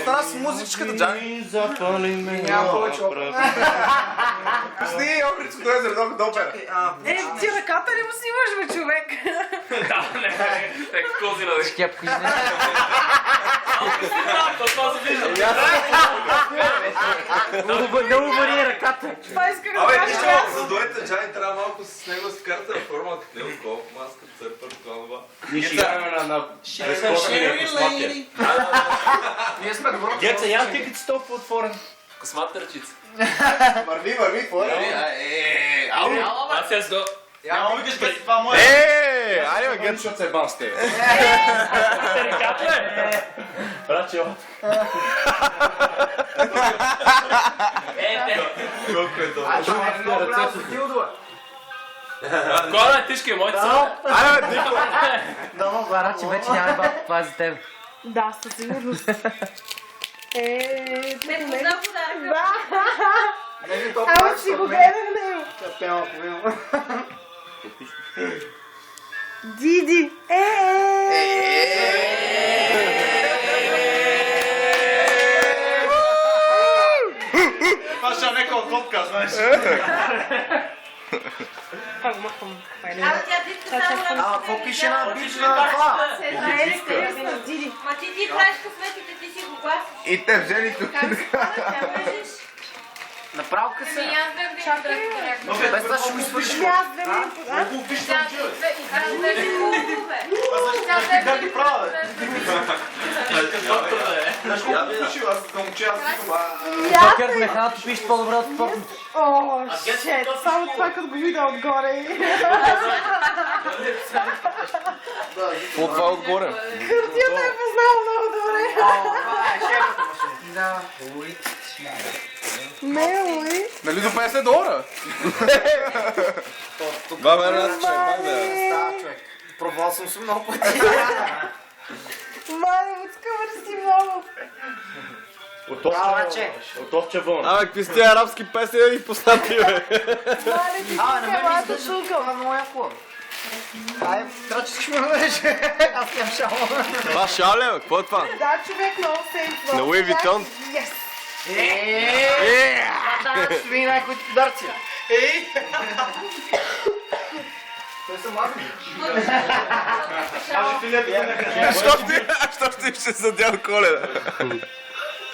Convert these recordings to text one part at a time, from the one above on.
остана с музичката, Джани. Няма повече Пусни Охридското езеро, докато опера. Ти ръката ли му снимаш, бе, човек? Да, не, ексклюзивна. Шкепко изне. Това се вижда. Много вари ръката. Това исках да Абе, кажа. нищо, за дуета Джани трябва малко с него с карта на форма, като него колко маска, църпа, това. Ние ще играем на прескочване косматия. Ние сме добро. Геца, я ти като си толкова отворен. Космата ръчица. Върви, какво е? Аз сега до... Няма викаш преди това моя. Айде, бе, Гет, защото се бам с тебе. Ръката е! Братче, Колко е добре. Кола е тишки, моите са. Айде, бе, Дико. Дома, Барачи, вече няма баба, това е за теб. Да, със сигурност. Не познав подаръка. Ама си го гледах него. Диди. това ще е нека от водка, знаеш. Пак махам. Ама тя ти ще само на... Ама какво пише на бич на това? Диди. Ма ти играеш късметите, ти си го гласиш. И те взели тук. Как си това да лежиш? Направо Ами късе. аз бях да играх подаръка. Без това ще го свърши. Аз 2 минути. Много обичам Тя чуя. аз бях хубаво, бе. Тя Ти да ги правя, бе. Знаеш колко пиши, аз съм учил, аз съм Покер в механото пише по-добре от попното. О, шет. Само това като го видя отгоре. Какво това отгоре? Хартията е познал много добре. Да. Не, уи. Нали до $50? Бабе, раз, че бабе. Става, човек. Пробвал съм се много пъти. Мале, отскъваш си много. От овча вълна. Абе, какви сте арабски песни да ги познати, бе? Мале, ти Не ме млада издържа. шулка. Това е моя хубава. Ай, трябва, че ще ме дадеш. Аз нямам шало. Това шал ли, бе? Какво е това? Да, човек, много сейф. На Луи Витон? Yes. Ще ви най-които подарци. Той са млади. Що ти ще съдял Коледа?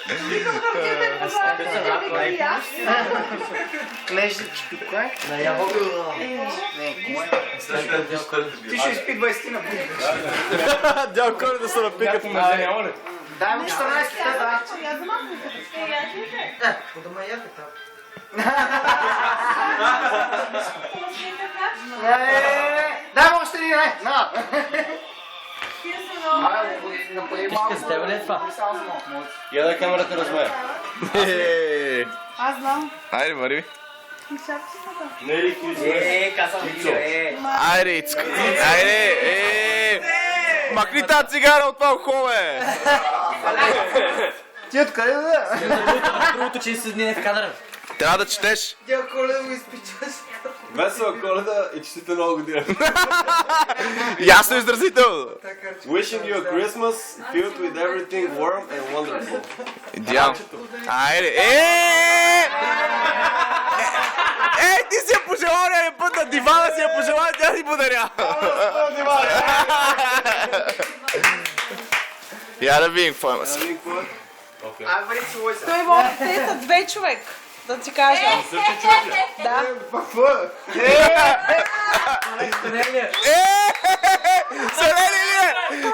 Викам хартията е познал. Вика и аз. Клеждички тук, кое? Не, кое? Ти ще изпи 20 на пункта. Дял Коледа се напика по Ай, няма ли? Дай му 14, да. Я за малко. Да ме яде там. Дай му още един, на! Тишка с тебе ли е това? Я да камерата размер. Аз знам. Айде, върви. И шапчицата. Не е ли Крис? Казвам ви, Айде, Ицко. Айде, махни тази цигара от това ухо, бе. Ти откъде да? Другото, че се дни в кадъра. Трябва да четеш. Дял Коледа му изпичаш. Весела Коледа и честита нова година. Ясно изразително. Wishing you a Christmas filled with everything warm and wonderful. Идеално. Айде, ти си я пожелал един път на дивана, си я пожелал, тя ти подаря. Я да видим какво има си. Ай, бъди целуй се. Той има тета 2 човек. Да ти кажа. Да. Селени ли е?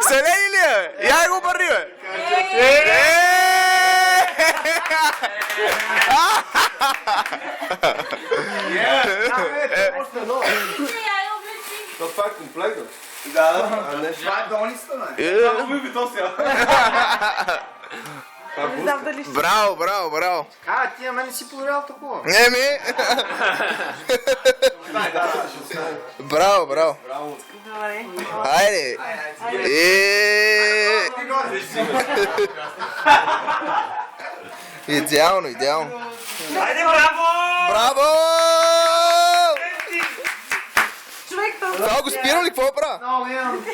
Селени ли е? Я го обърни, бе. Това е комплект, бе. Да, а не. Това е долницата, бе. Това го би то сега. Не знам дали ще... Браво, браво, браво. Ти на мен не си подарял такова. Не ми. Браво, браво. Добре. Айде. Идеално, идеално. Айде, браво! Браво! Човек, Това го спирам ли? Какво правя? Много имам.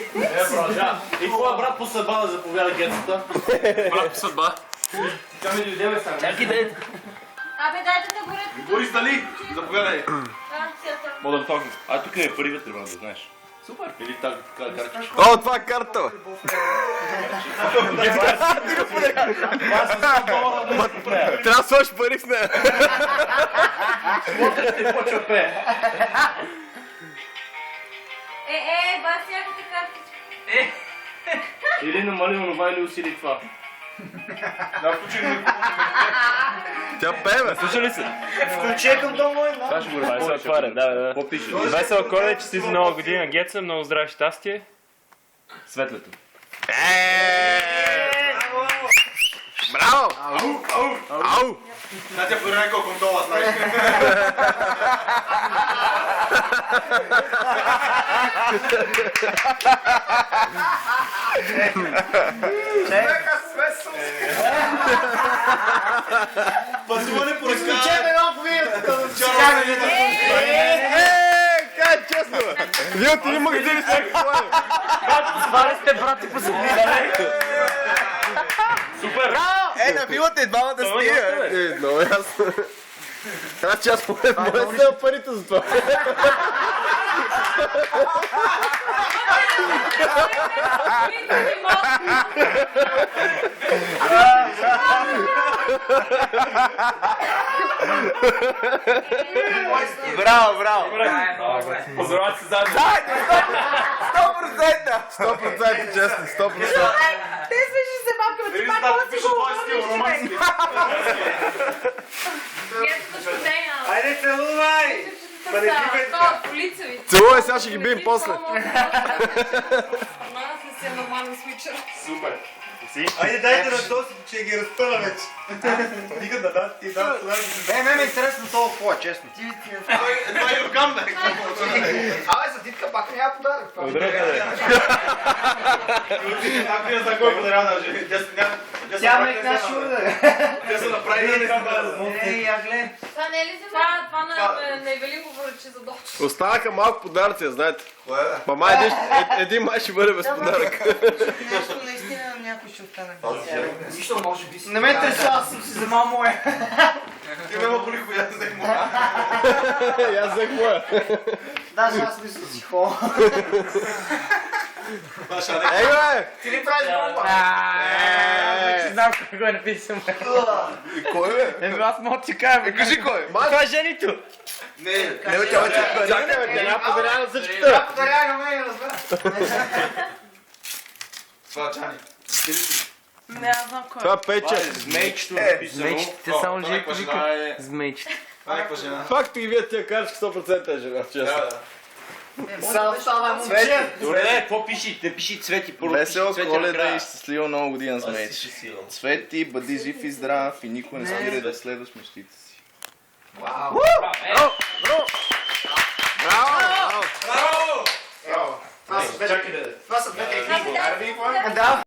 Продължава. И твоя брат по съдба да заповяда гетата. Брат по съдба. Чакай да е. Абе, дайте да горят. Борис, дали? Заповядай. Да, сега. Motherfucker. А тук е първи вътре, да знаеш. Супер. Или така картиш. О, това е карта. Трябва да сложиш пари с нея. Баци, някакви картички. Или намали онова, или усили това. Тя пее, бе. Слуша ли се? Включи към дома и Това ще го разпоръча. Това се отваря, да. Какво пише? Весела Коледа, че си за нова година, Геца, много здраве, щастие. Светлето. Браво! Ау! Натя погледнай колко дола знаеш. Пътуване по ръка. Чакай малко вие. Кай, честно, бе. Вие от един магазин всеки хора. Свари сте, брати, по Супер! На пилата и двамата стига. Много ясно. Трябва, че аз моя снял парите за това. Браво, браво. Поздравявайте се заедно. 100% честно, 100%. Те смеши се, малко, бе, ти пак мога да си го говориш, човек. Айде, целувай! Това по лица ви. Целувай, сега ще ги бием после. Си е нормален свичър. Супер. Айде, дайте на този, че ги разпъна вече. Никога да дадат ти дадат това. Ме е интересно това какво е, честно. Това е рукам, бе. Абе, за Дитка пак няма подарък. Благодаря те. Ако я за кой подарява даже. Тя ме наши ударе. Те са направили Ей, я гледай. Това не е ли за това на Евелин говори, че за доче. Останаха малко подаръци, знаете. Кое е? Ма май един май ще бъде без подарък. Нещо наистина някой ще остане. Нищо може би си. Не ме интересува, аз съм си вземал моя. Ти ме боли, коя да взех моя. Аз взех моя. Даже аз мисля си хора. Ей, бе! Ти ли правиш бомба? Вече знам как го е написал. Кой, бе? Еми аз мога да ти кажа, бе. Кажи кой? Това е женито. Не, Не, бе, тя вече чакай, бе, тя няма подарява на всичките. Тя подарява на мен, разбира. това Джани. Не, аз знам кой. Това е Пече. Змейчето написано. Змейчите само жийко вика. Змейчите. Това е някаква жена. Факто ги вие тия карачки 100% е жена, честно. Само става момче. Добре, какво пиши? Не пиши Цвети, първо пиши Весела Цвети Коледа и накрая. щастлива нова година, Змейче. Цвети, бъди жив и здрав и никой не спира да следваш мечтите си. Браво! Браво! Това са двете екипи. Да.